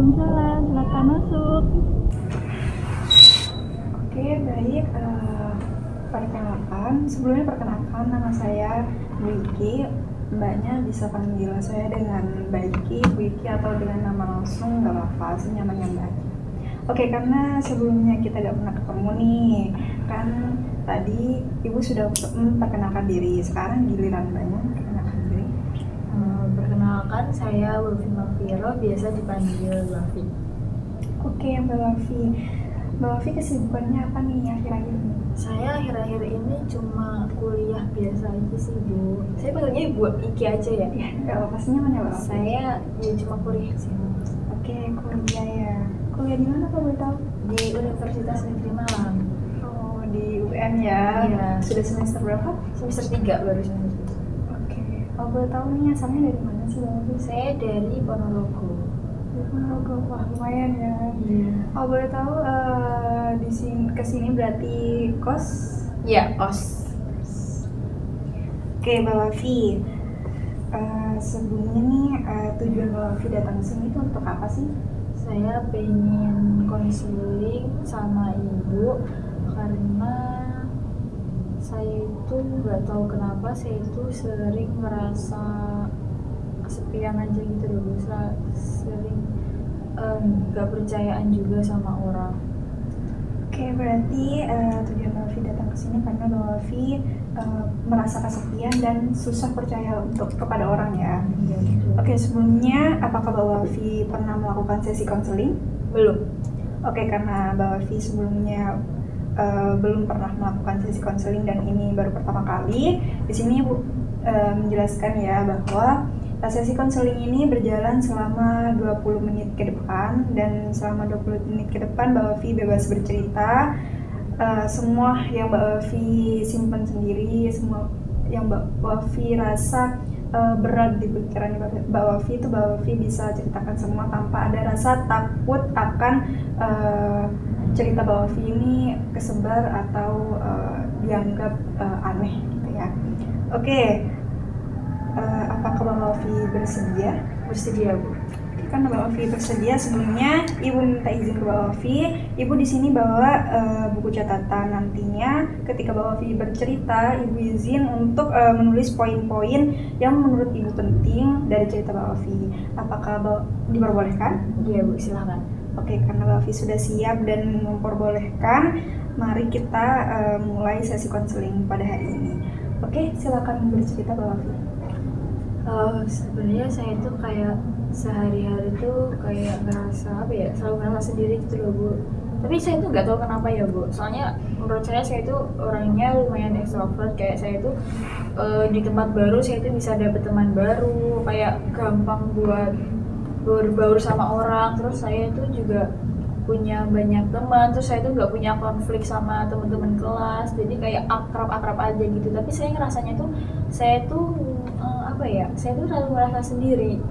Waalaikumsalam, silakan masuk. Oke, baik. Perkenalkan, nama saya Bu Iki. Mbaknya bisa panggil saya dengan Mbak Iki, Bu Iki, atau dengan nama langsung, nggak apa-apa, senyamannya Mbak. Oke, karena sebelumnya kita nggak pernah ketemu nih, kan tadi Ibu sudah memperkenalkan diri, sekarang giliran Mbaknya memperkenalkan diri. Perkenalkan, saya Wafi Mafiro, biasa dipanggil Wafi. Oke, Mbak Wafi. Mbak Wafi kesibukannya apa nih akhir-akhir ini? Saya akhir-akhir ini cuma kuliah biasa aja sih, Bu. Saya panggilnya Ibu Iki aja ya? Ya, nggak apa-apa, senyamannya Mbak Wafi. Saya ya cuma kuliah sih. Oke, kuliah ya. Kuliah di mana kalau boleh tahu? Di Universitas Negeri Malang. Oh, di UM ya? Iya. Sudah semester berapa? Semester 3 baru semester 3. Oke, kalau boleh tahu nih asalnya dari mana sih Mbak Wafi? Saya dari Ponorogo. Ponorogo, wah lumayan ya. Iya. Kalau boleh tahu di sini kesini berarti kos? Iya, OS. Oke, Mbak Wafi. Sebelumnya nih tujuan Mbak Wafi datang ke sini itu untuk apa sih? Saya pengen konseling sama ibu karena saya itu nggak tahu kenapa saya itu sering merasa kesepian aja gitu loh, sering nggak percayaan juga sama orang. Oke, berarti tujuan Mbak Wafi datang ke sini karena Mbak Wafi merasa kesepian dan susah percaya kepada orang ya. Ya, gitu. Oke, sebelumnya apakah Mbak Wafi pernah melakukan sesi konseling? Belum. Oke, karena Mbak Wafi sebelumnya belum pernah melakukan sesi konseling dan ini baru pertama kali, di sini Ibu menjelaskan ya bahwa sesi konseling ini berjalan selama 20 menit ke depan, dan selama 20 menit ke depan Mbak Wafi bebas bercerita semua yang Mbak Wafi simpan sendiri, semua yang Mbak Wafi rasa berat di pikiran Mbak Wafi itu Mbak Wafi bisa ceritakan semua tanpa ada rasa takut akan cerita Mbak Wafi ini kesebar atau dianggap aneh gitu ya. Oke, apakah Mbak Wafi bersedia? Bersedia, Bu. Karena Mbak Wafi bersedia, sebelumnya Ibu minta izin ke Mbak Wafi. Ibu di sini bawa buku catatan. Nantinya ketika Mbak Wafi bercerita, Ibu izin untuk menulis poin-poin yang menurut Ibu penting dari cerita Mbak Wafi. Apakah diperbolehkan? Iya, Bu, silakan. Oke, karena Mbak Wafi sudah siap dan memperbolehkan, mari kita mulai sesi konseling pada hari ini. Oke, silakan bercerita Mbak Wafi. Sebenarnya saya tuh kayak sehari-hari tuh kayak ngerasa selalu ngerasa sendiri gitu loh, Bu. Tapi saya tuh nggak tahu kenapa ya, Bu. Soalnya menurut saya tuh orangnya lumayan ekstrovert. Kayak saya tuh di tempat baru saya tuh bisa dapet teman baru, kayak gampang buat berbaur sama orang. Terus saya tuh juga punya banyak teman, terus saya tuh nggak punya konflik sama teman-teman kelas, jadi kayak akrab-akrab aja gitu. Tapi saya ngerasanya tuh saya tuh saya tuh selalu merasa sendiri.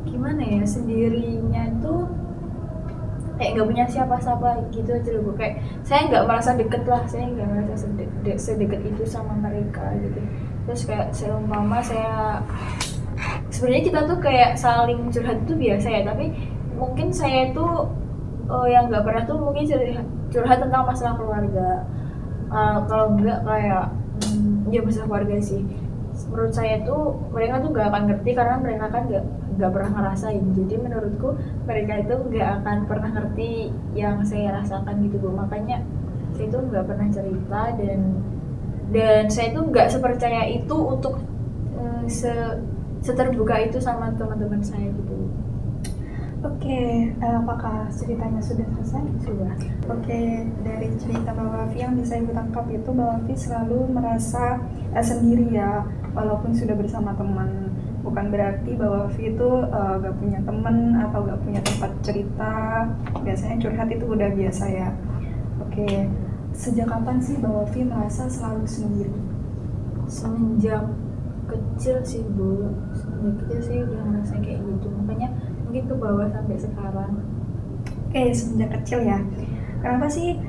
Gimana ya, sendirinya tuh kayak nggak punya siapa-siapa gitu aja loh, Bu. Kayak saya nggak merasa deket lah, saya nggak merasa sedekat itu sama mereka gitu. Terus kayak seumpama saya sebenarnya kita tuh kayak saling curhat itu biasa ya, tapi mungkin saya tuh yang nggak pernah tuh mungkin curhat tentang masalah keluarga. Kalau enggak kayak ya masalah keluarga sih. Menurut saya tuh mereka tuh nggak akan ngerti karena mereka kan nggak pernah ngerasain. Jadi menurutku mereka itu nggak akan pernah ngerti yang saya rasakan gitu, Bu. Makanya saya tuh nggak pernah cerita, dan saya tuh nggak sepercaya itu untuk seterbuka itu sama teman-teman saya gitu. Oke, apakah ceritanya sudah selesai? Sudah. Oke, dari cerita Mbak Wafi yang bisa Ibu tangkap itu Mbak Wafi selalu merasa sendiri ya, walaupun sudah bersama teman. Bukan berarti Mbak Wafi itu gak punya teman atau gak punya tempat cerita. Biasanya curhat itu udah biasa ya. Oke, sejak kapan sih Mbak Wafi merasa selalu sendiri? Semenjak kecil sih, Bu. Semenjak kecil sih udah ngerasa kayak gitu. Makanya mungkin ke bawah sampai sekarang. Oke, semenjak kecil ya. Kenapa sih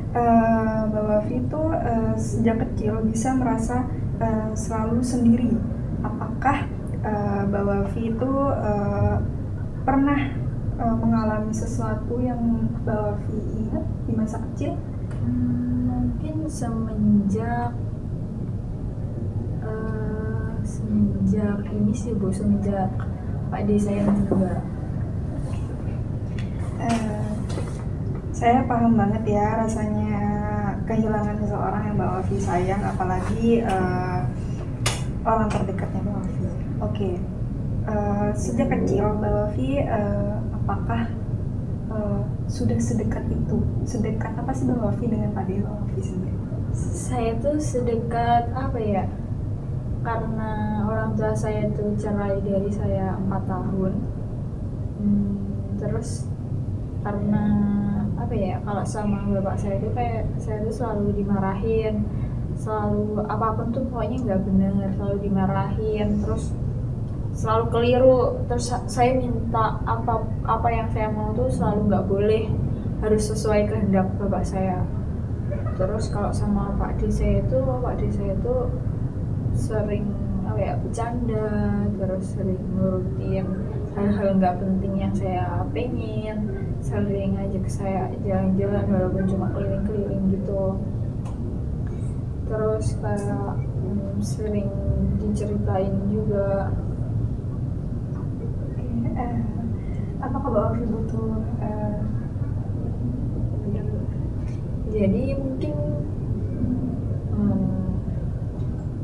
Mbak Wafi itu sejak kecil bisa merasa selalu sendiri? Apakah Mbak Wafi itu pernah sesuatu yang Mbak Wafi ingat di masa kecil? Mungkin semenjak ini sih Bu, semenjak Pak D saya meninggal. Saya paham banget ya rasanya kehilangan seseorang yang Mbak Wafi sayang, apalagi orang terdekatnya Mbak Wafi. Oke. Sejak kecil Mbak Wafi apakah sudah sedekat itu? Sedekat apa sih Mbak Wafi dengan Pak D Mbak Wafi sendiri? Saya tuh sedekat apa ya? Karena orang tua saya tuh cerai dari saya 4 tahun. Terus karena apa ya, kalau sama bapak saya itu kayak saya tuh selalu dimarahin, selalu apapun tuh pokoknya nggak benar, selalu dimarahin, terus selalu keliru, terus saya minta apa yang saya mau tuh selalu nggak boleh, harus sesuai kehendak bapak saya. Terus kalau sama Pak D saya itu sering apa ya, bercanda, terus sering nurutin hal-hal nggak penting yang saya pengen, sering ngajak saya jalan-jalan walaupun cuma keliling-keliling gitu. Terus kayak sering diceritain juga. Apakah Mbak Wafi butuh jadi mungkin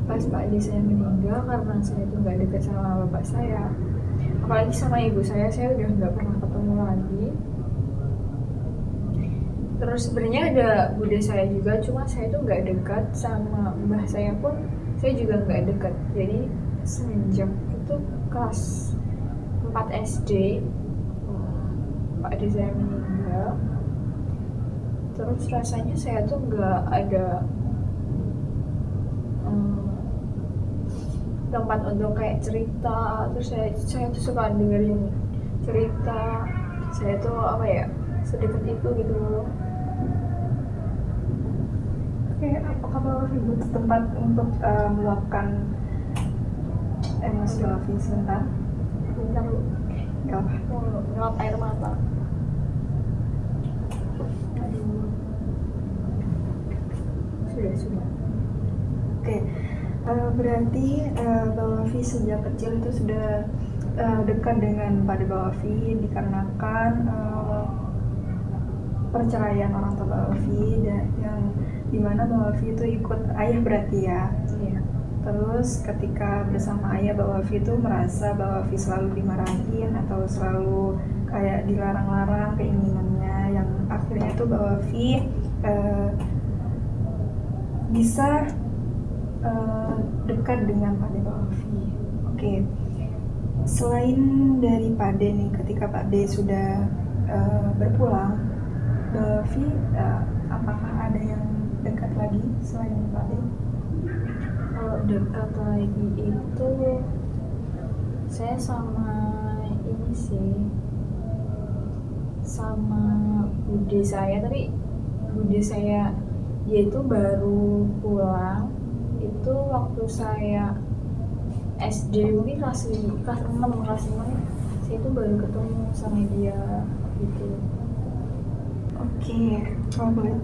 pas Pak D saya meninggal, karena saya itu nggak dekat sama bapak saya, apalagi sama ibu saya udah nggak pernah ketemu lagi. Terus sebenarnya ada bude saya juga, cuma saya tuh nggak dekat, sama mbah saya pun saya juga nggak dekat. Jadi semenjak itu kelas 4 SD Pak D saya meninggal, terus rasanya saya tuh nggak ada tempat untuk kayak cerita. Terus saya tuh suka dengerin cerita, saya tuh apa ya, sedekat itu gitu loh. Oke, apakah Mbak Wafi butuh tempat untuk meluapkan emosi Mbak Wafi sebentar? Bentar lu, Gak apa. mau ngelap air mata. Aduh, sudah. Oke, berarti Mbak Wafi sejak kecil itu sudah dekat dengan Pak D Mbak Wafi dikarenakan perceraian orang tua Mbak Wafi, dan yang dimana Mbak Wafi itu ikut ayah berarti ya. Iya. Terus ketika bersama ayah Mbak Wafi itu merasa Mbak Wafi selalu dimarahin atau selalu kayak dilarang-larang keinginannya, yang akhirnya itu Mbak Wafi bisa dekat dengan Pak D Mbak Wafi. Oke. Selain dari Pak D nih, ketika Pak D sudah berpulang, Mbak Wafi apakah ada yang dekat lagi selain Pak D? Kalau dekat lagi itu saya sama ini sih, sama bude saya, tapi bude saya dia itu baru pulang itu waktu saya SD, mungkin kelas 6 saya itu baru ketemu sama dia gitu. Oke, kalau boleh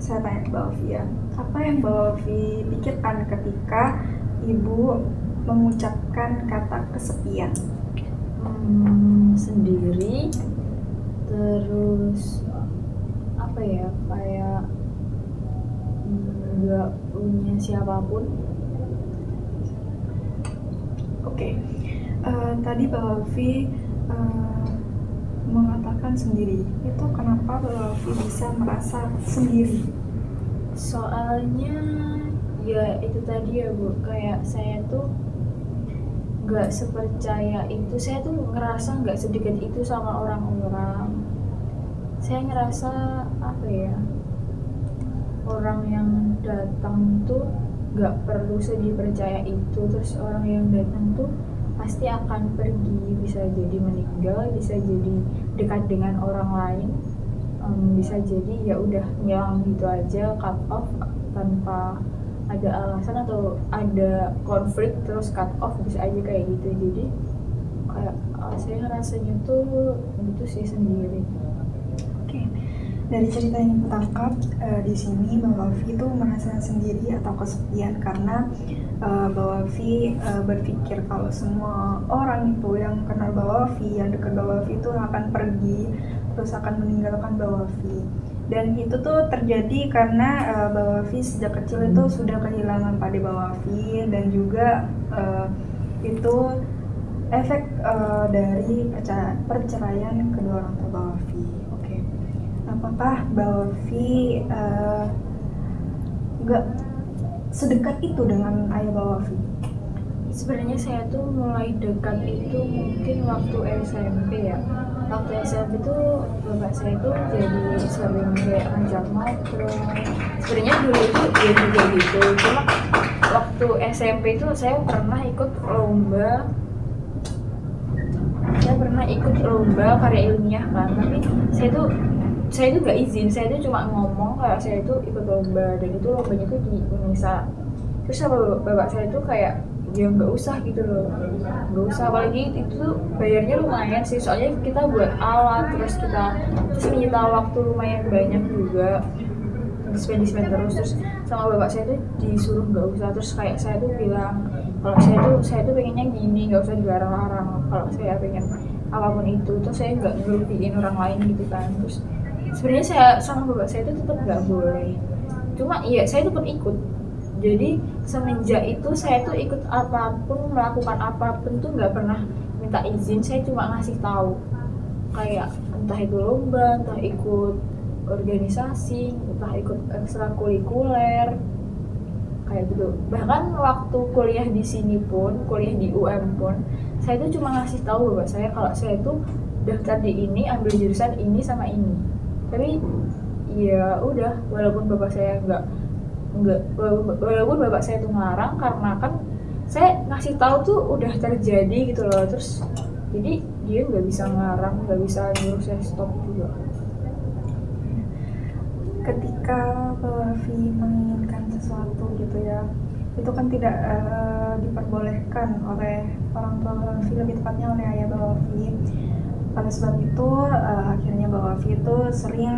saya tanya ke Mbak Wafi ya, apa yang Mbak Wafi pikirkan ketika Ibu mengucapkan kata kesepian? Sendiri, terus apa ya, kayak nggak punya siapapun. Oke, tadi Mbak Wafi mengatakan sendiri, itu kenapa Mbak Wafi bisa merasa sendiri? Soalnya ya itu tadi ya Bu, kayak saya tuh nggak sepercaya itu, saya tuh ngerasa nggak sedekat itu sama orang-orang. Saya ngerasa apa ya, orang yang datang tuh nggak perlu dipercaya itu, terus orang yang datang tuh pasti akan pergi, bisa jadi meninggal, bisa jadi dekat dengan orang lain, bisa jadi ya udah ngilang gitu aja, cut off tanpa ada alasan atau ada konflik terus cut off, bisa aja kayak gitu. Jadi kayak saya saya ngerasanya tuh gitu sih sendiri. Oke, dari cerita yang kutangkap di sini Mbak Wafi itu merasa sendiri atau kesepian karena Mbak Wafi berpikir kalau semua orang itu yang kenal Mbak Wafi, yang dekat Mbak Wafi itu akan pergi, terus akan meninggalkan Mbak Wafi. Dan itu tuh terjadi karena Mbak Wafi sejak kecil itu sudah kehilangan pada Mbak Wafi, dan juga itu efek dari perceraian kedua orang tua Mbak Wafi. Oke. Apakah Mbak Wafi nggak sedekat itu dengan ayah Mbak Wafi? Sebenarnya saya tuh mulai dekat itu mungkin waktu SMP ya. Waktu SMP tuh bapak saya tuh jadi sering kayak ngajak ngobrol. Sebenarnya dulu itu dia juga gitu. Cuma waktu SMP itu saya pernah ikut lomba. Saya pernah ikut lomba karya ilmiah kan, tapi saya itu nggak izin. Saya itu cuma ngomong kalau saya itu ikut lomba, dan itu lombanya itu di Unesa. Terus sama bapak saya itu kayak ya nggak usah gitu loh, nggak usah, apalagi itu tuh bayarnya lumayan sih, soalnya kita buat alat, terus menyita waktu lumayan banyak juga, spend terus sama bapak saya tuh disuruh nggak usah. Terus kayak saya tuh bilang kalau saya tuh pengennya gini, nggak usah dilarang-larang kalau saya pengen apapun itu. Terus saya nggak ngerugiin orang lain gitu kan. Terus sebenarnya saya sama bapak saya itu tetap nggak boleh, cuma iya saya tetap ikut. Jadi semenjak itu saya tuh ikut apapun, melakukan apapun tuh nggak pernah minta izin. Saya cuma ngasih tahu, kayak entah itu lomba, entah ikut organisasi, entah ikut ekstrakurikuler kayak gitu. Bahkan waktu kuliah di sini pun, kuliah di UM pun, saya tuh cuma ngasih tahu bapak saya kalau saya tuh daftar di ini, ambil jurusan ini sama ini. Tapi ya udah, walaupun bapak saya walaupun bapak saya tuh ngelarang, karena kan saya ngasih tahu tuh udah terjadi gitu loh. Terus jadi dia nggak bisa ngelarang, nggak bisa nyuruh saya stop juga. Ketika Mbak Wafi menginginkan sesuatu gitu ya, itu kan tidak diperbolehkan oleh orang tua Mbak Wafi, lebih tepatnya oleh ayah Mbak Wafi. Pada sebab itu akhirnya Mbak Wafi itu sering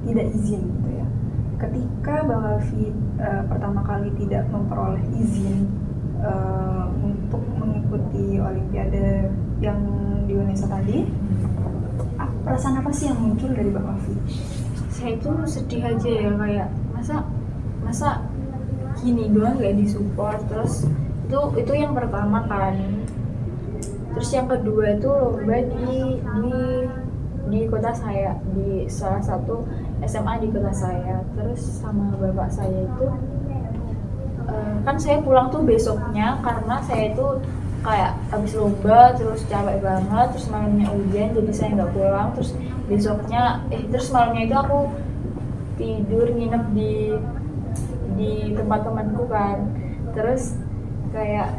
tidak izin gitu ya. Ketika Mbak Wafi pertama kali tidak memperoleh izin untuk mengikuti Olimpiade yang di Unesa tadi, perasaan apa sih yang muncul dari Mbak Wafi? Saya itu sedih aja ya, kayak masa gini doang nggak disupport. Terus itu yang pertama kan. Terus yang kedua itu lomba di kota saya, di salah satu SMA di kota saya. Terus sama bapak saya itu kan saya pulang tuh besoknya, karena saya itu kayak habis lomba terus capek banget, terus malamnya hujan jadi saya nggak pulang. Terus besoknya terus malamnya itu aku tidur nginep di tempat temanku kan. Terus kayak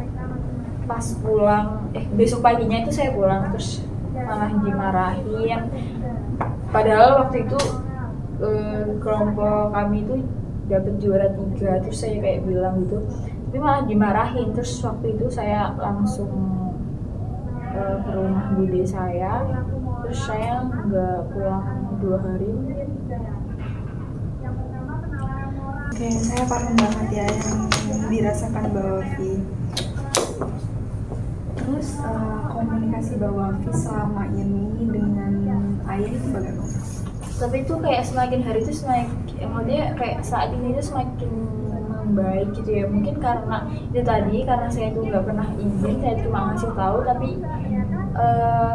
pas pulang besok paginya itu saya pulang, terus malah dimarahin. Padahal waktu itu kelompok kami itu dapat juara 3. Terus saya kayak bilang gitu, tapi malah dimarahin. Terus waktu itu saya langsung ke rumah bude saya, terus saya nggak pulang 2 hari. Oke, saya paham banget ya yang dirasakan Mbak Wafi. Terus komunikasi Mbak Wafi selama ini dengan ayah itu bagaimana? Tapi itu kayak semakin hari itu maksudnya kayak saat ini itu semakin membaik gitu ya. Mungkin karena itu tadi, karena saya itu nggak pernah izin, saya cuma ngasih tahu. Tapi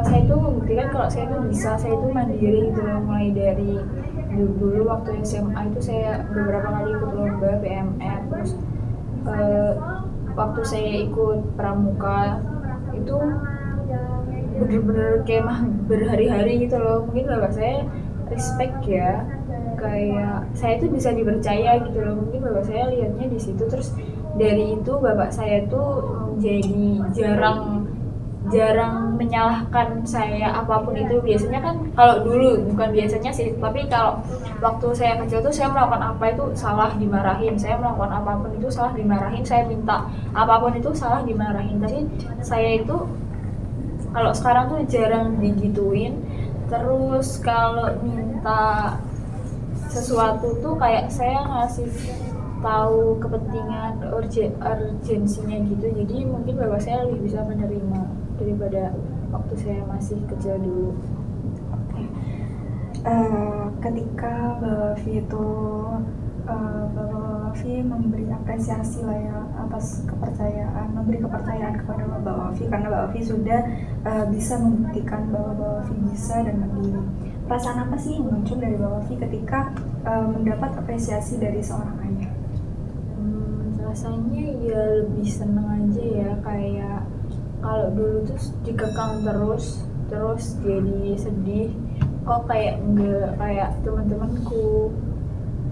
saya itu membuktikan kalau saya itu bisa, saya itu mandiri gitu loh. Mulai dari dulu waktu SMA itu saya beberapa kali ikut lomba PMR. Terus waktu saya ikut pramuka itu bener-bener kayak berhari-hari gitu loh. Mungkin bapak saya respect ya, kayak saya itu bisa dipercaya gitu loh. Mungkin bapak saya lihatnya di situ. Terus dari itu bapak saya tuh jadi jarang menyalahkan saya apapun itu. Biasanya kan kalau dulu, bukan biasanya sih, tapi kalau waktu saya kecil tuh saya melakukan apa itu salah dimarahin, saya melakukan apapun itu salah dimarahin, saya minta apapun itu salah dimarahin. Tapi saya itu Kalau sekarang tuh jarang digituin. Terus kalau minta sesuatu tuh kayak saya ngasih tahu kepentingan urgensinya gitu, jadi mungkin bapak saya lebih bisa menerima daripada waktu saya masih kecil dulu. Oke. Ketika Mbak Wafi itu Mbak Wafi memberi apresiasi lah ya atas kepercayaan, memberi kepercayaan kepada Mbak Wafi karena Mbak Wafi sudah bisa membuktikan bahwa Mbak Wafi bisa dan mandiri. Perasaan apa sih yang muncul dari Mbak Wafi ketika mendapat apresiasi dari seorang ayah? Rasanya ya lebih seneng aja ya, kayak kalau dulu tuh dikekang terus jadi sedih, kok kayak enggak kayak teman-temanku.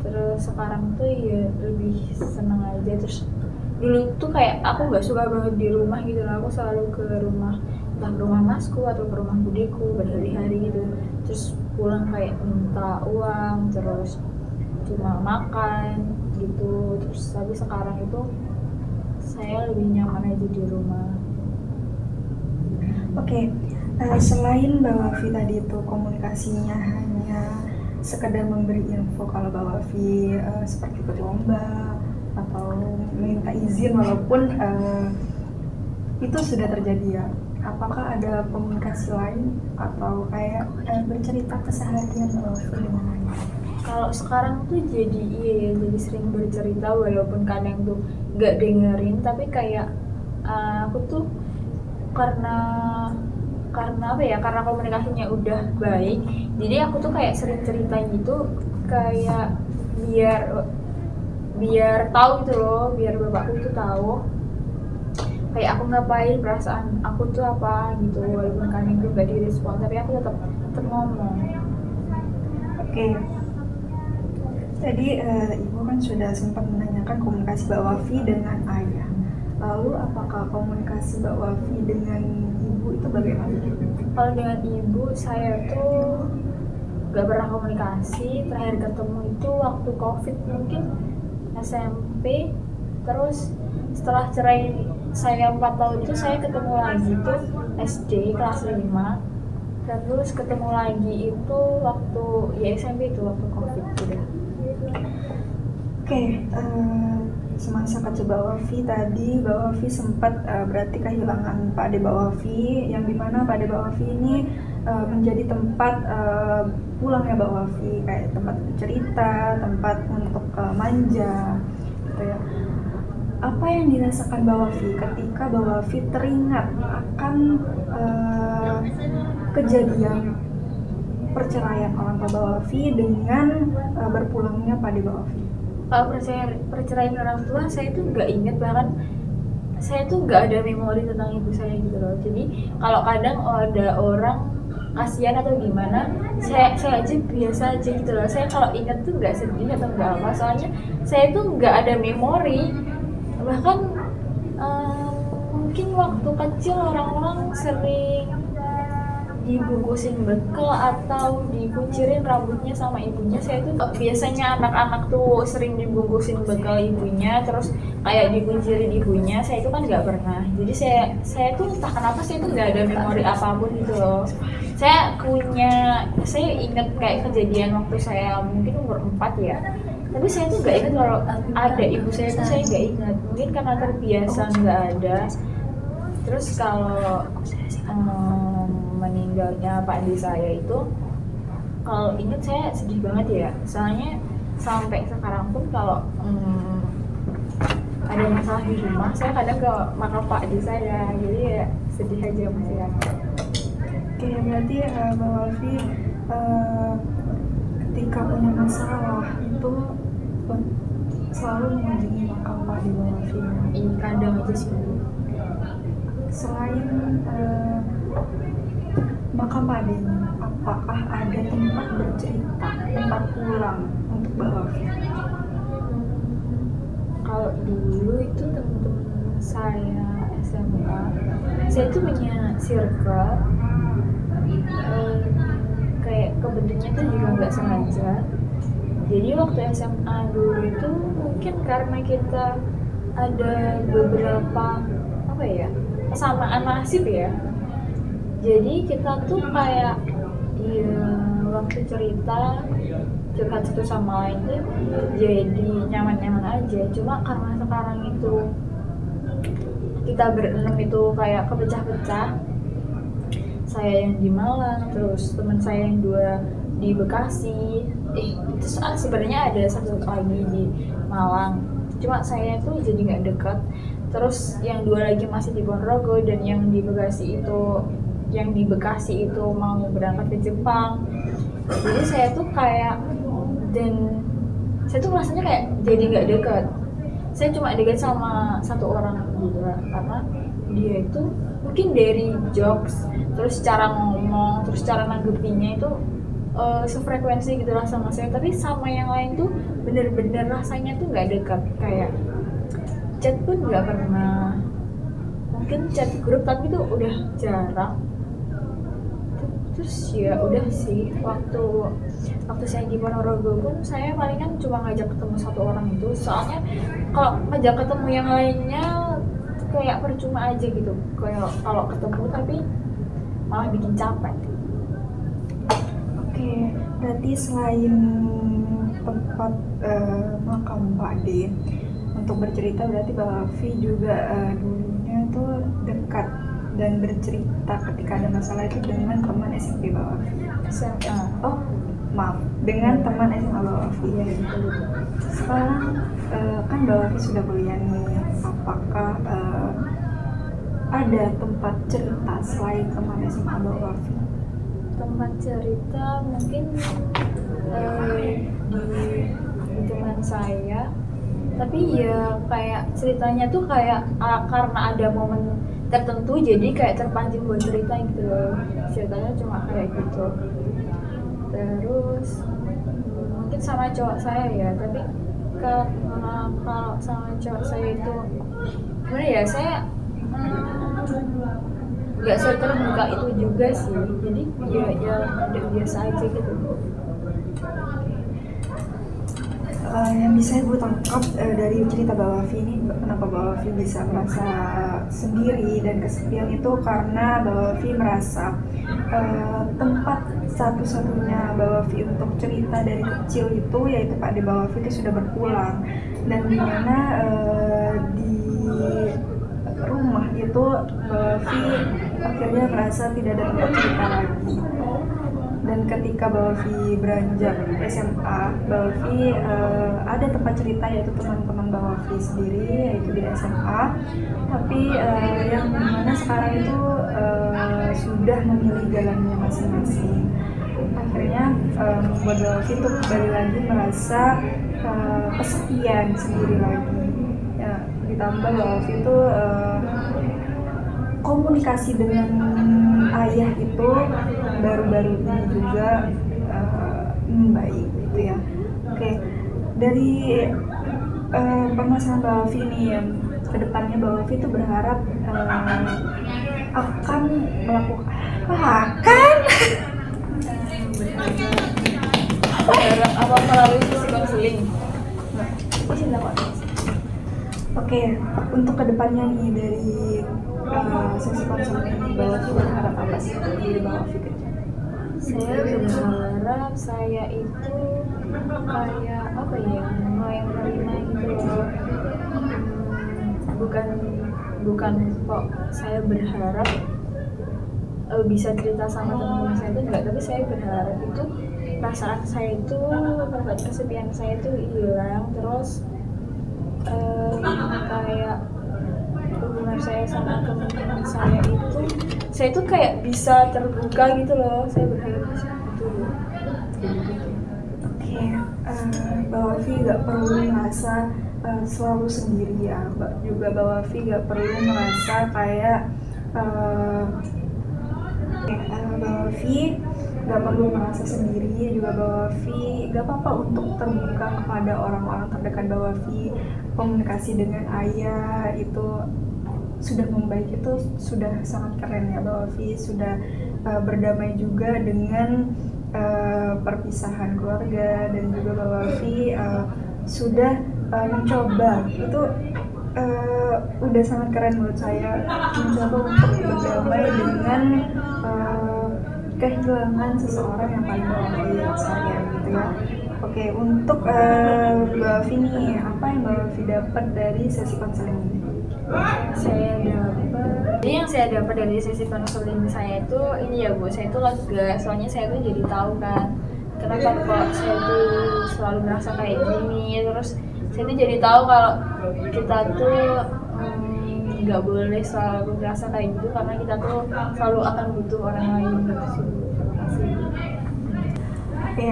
Terus sekarang tuh ya lebih seneng aja. Terus dulu tuh kayak aku nggak suka banget di rumah gitu lah, aku selalu ke rumah, entah ke rumah masku atau ke rumah budeku berhari-hari gitu. Terus pulang kayak minta uang, terus cuma makan gitu. Terus tapi sekarang itu saya lebih nyaman aja di rumah. Oke, selain Mbak Wafi tadi itu komunikasinya hanya sekedar memberi info kalau Mbak Wafi seperti ikut lomba atau minta izin walaupun itu sudah terjadi ya. Apakah ada komunikasi lain atau kayak bercerita keseharian Mbak Wafi dengan ayah? Kalau sekarang tuh jadi iya ya, jadi sering bercerita walaupun kadang tuh gak dengerin, tapi kayak aku tuh karena apa ya, karena komunikasinya udah baik, jadi aku tuh kayak sering cerita gitu, kayak biar tahu gitu loh, biar bapakku tuh tahu kayak aku ngapain, perasaan aku tuh apa gitu, walaupun kadang tuh gak direspon tapi aku tetap ngomong. Oke. Tadi Ibu kan sudah sempat menanyakan komunikasi Mbak Wafi dengan ayah. Lalu apakah komunikasi Mbak Wafi dengan Ibu itu bagaimana? Kalau dengan ibu saya tuh gak pernah komunikasi, terakhir ketemu itu waktu COVID mungkin SMP. Terus setelah cerai saya 4 tahun itu saya ketemu lagi tuh SD kelas 5. Terus ketemu lagi itu waktu ya SMP itu waktu COVID udah. Oke, semasa kecil Mbak Wafi tadi, Mbak Wafi sempat berarti kehilangan Pak Ade Mbak Wafi, yang dimana Pak Ade Mbak Wafi ini menjadi tempat pulangnya Mbak Wafi, kayak tempat cerita, tempat untuk manja, gitu ya. Apa yang dirasakan Mbak Wafi ketika Mbak Wafi teringat akan kejadian perceraian orang tua Mbak Wafi dengan berpulangnya Pak Ade Mbak Wafi? Kalau perceraian orang tua saya tuh nggak inget, bahkan saya tuh nggak ada memori tentang ibu saya gitu loh. Jadi kalau kadang ada orang kasihan atau gimana, saya aja biasa aja gitu loh. Saya kalau inget tuh nggak sedih atau nggak apa, soalnya saya tuh nggak ada memori. Bahkan mungkin waktu kecil orang-orang sering dibungkusin bekal atau dikuncirin rambutnya sama ibunya. Saya tuh biasanya anak-anak tuh sering dibungkusin bekal ibunya, terus kayak dikuncirin ibunya. Saya itu kan nggak pernah. Jadi saya tuh entah kenapa saya tuh nggak ada memori apapun gitu loh. Saya inget kayak kejadian waktu saya mungkin umur 4 ya. Tapi saya tuh nggak ingat kalau ada ibu saya tuh, saya nggak ingat. Mungkin karena terbiasa nggak ada. Terus kalau meninggalnya Pak Ade saya itu, kalau inget saya sedih banget ya. Soalnya sampai sekarang pun kalau ada masalah di rumah, saya kadang ke makam Pak Ade saya. Jadi ya sedih aja masih ya. Oke, berarti Mbak Wafi ketika punya masalah itu selalu mengunjungi makam Pak Ade Mbak Wafi. Ini kadang aja sih. Selain makam Pak Ade, apakah ada tempat bercerita, tempat pulang untuk Mbak Wafi? Kalau dulu itu teman-teman saya SMA, saya itu punya circle, kayak kebentuknya tuh juga nggak sengaja. Jadi waktu SMA dulu itu mungkin karena kita ada beberapa kesamaan nasib ya. Jadi kita tuh kayak ya waktu cerita curhat satu sama lain tuh jadi nyaman-nyaman aja. Cuma karena sekarang itu kita berenam itu kayak kepecah-pecah, saya yang di Malang, terus teman saya yang dua di Bekasi, itu sebenarnya ada satu lagi di Malang, cuma saya tuh jadi nggak dekat. Terus yang dua lagi masih di Ponorogo, dan yang di Bekasi itu mau berangkat ke Jepang. Jadi saya tuh kayak, dan saya tuh rasanya kayak jadi nggak dekat. Saya cuma dekat sama satu orang juga, karena dia itu mungkin dari jokes, terus cara ngomong, terus cara nanggepinnya itu sefrekuensi gitu lah sama saya. Tapi sama yang lain tuh bener-bener rasanya tuh nggak dekat, kayak chat pun nggak pernah, mungkin chat grup tapi tuh udah jarang. Terus ya udah sih, waktu saya di Ponorogo pun saya palingan cuma ngajak ketemu satu orang itu, soalnya kalau ngajak ketemu yang lainnya kayak percuma aja gitu, kayak kalau ketemu tapi malah bikin capek. Oke, berarti selain tempat makam Pak D untuk bercerita, berarti Mbak Wafi juga dulunya tuh dekat dan bercerita ketika ada masalah itu dengan teman SMP Mbak Wafi. SMA. Oh, maaf, dengan teman SMA Mbak Wafi. Iya gitu. Sekarang kan Mbak Wafi sudah kuliah nih, apakah ada tempat cerita selain teman SMA Mbak Wafi? Tempat cerita mungkin di teman saya, tapi ya kayak ceritanya tuh kayak karena ada momen tertentu jadi kayak terpancing buat cerita gitu loh. Ceritanya cuma kayak gitu. Terus mungkin sama cowok saya ya, tapi kalau sama cowok saya itu gimana ya, saya nggak seterbuka itu juga sih, jadi ya udah biasa aja gitu. Yang bisa gue tangkap dari cerita Mbak Wafi ini, kenapa Mbak Wafi bisa merasa sendiri dan kesepian itu karena Mbak Wafi merasa tempat satu-satunya Mbak Wafi untuk cerita dari kecil itu yaitu Pak De Mbak Wafi itu sudah berpulang, dan dimana di rumah itu Mbak Wafi akhirnya merasa tidak ada tempat cerita lagi. Dan ketika Mbak Wafi beranjak SMA, Mbak Wafi ada tempat cerita yaitu teman-teman Mbak Wafi sendiri, yaitu di SMA. Tapi yang dimana sekarang itu sudah memilih jalannya masing-masing. Akhirnya membuat Mbak Wafi itu kembali lagi merasa kesepian sendiri lagi. Ya, ditambah Mbak Wafi itu komunikasi dengan ayah itu baru-baru ini juga baik gitu ya. Oke, dari permasalahan Mbak Wafi ini yang kedepannya Mbak Wafi itu berharap akan Berharap apa melalui sesi konseling? Oke, untuk kedepannya nih dari sesi konseling ini Mbak Wafi berharap apa sih dari Mbak Wafi kerja? Saya berharap saya itu kayak apa ya, mulai menerima gitu loh. Bukan kok saya berharap bisa cerita sama teman-teman saya itu enggak, tapi saya berharap itu perasaan saya itu, tempat kesepian saya itu hilang, terus kayak hubungan saya sama teman-teman saya itu kayak bisa terbuka gitu loh. Saya berharap bisa gitu. Oke, Mbak Wafi gak perlu merasa selalu sendiri ya. Mbak Wafi gak perlu merasa kayak Mbak Wafi gak perlu merasa sendiri juga. Mbak Wafi gak apa-apa untuk terbuka kepada orang-orang terdekat Mbak Wafi. Komunikasi dengan ayah itu sudah membaik, itu sudah sangat keren ya. Mbak Wafi sudah berdamai juga dengan perpisahan keluarga, dan juga Mbak Wafi sudah mencoba itu udah sangat keren menurut saya mencoba untuk berdamai dengan kehilangan seseorang yang paling berarti buat saya gitu ya. Oke, untuk Mbak Afi nih, apa yang Mbak Afi dapat dari sesi konseling ini? Yang saya dapat dari sesi konseling saya itu ini ya Bu, saya itu lega, soalnya saya tuh jadi tahu kan kenapa kok saya tuh selalu merasa kayak gini, terus saya tuh jadi tahu kalau kita tuh nggak boleh selalu merasa kayak gitu karena kita tuh selalu akan butuh orang lain gitu sih Bu. Terima kasih. Oke,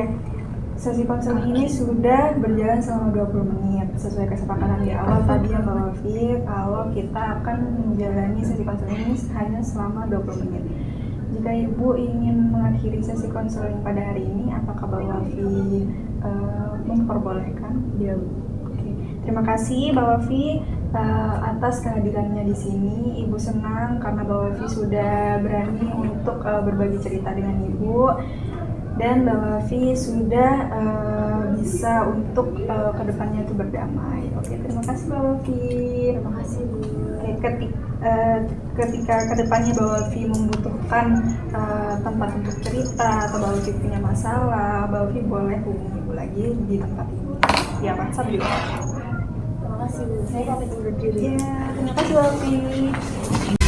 sesi konseling ini sudah berjalan selama 20 menit sesuai kesepakatan di awal tadi ya Mbak Wafi, kalau kita akan menjalani sesi konseling ini hanya selama 20 menit. Jika Ibu ingin mengakhiri sesi konseling pada hari ini, apakah Mbak Wafi memperbolehkan? Ya, Oke. Terima kasih Mbak Wafi atas kehadirannya di sini. Ibu senang karena Mbak Wafi sudah berani untuk berbagi cerita dengan Ibu. Dan Mbak Wafi sudah bisa untuk kedepannya itu berdamai. Oke, terima kasih Mbak Wafi. terima kasih Bu. Oke, ketika kedepannya Mbak Wafi membutuhkan tempat untuk cerita atau Mbak Wafi punya masalah, Mbak Wafi boleh hubungi Ibu lagi di tempat ini. Ya, WhatsApp juga. Terima kasih Bu. Saya pamit undur diri. Ya, terima kasih Mbak Wafi.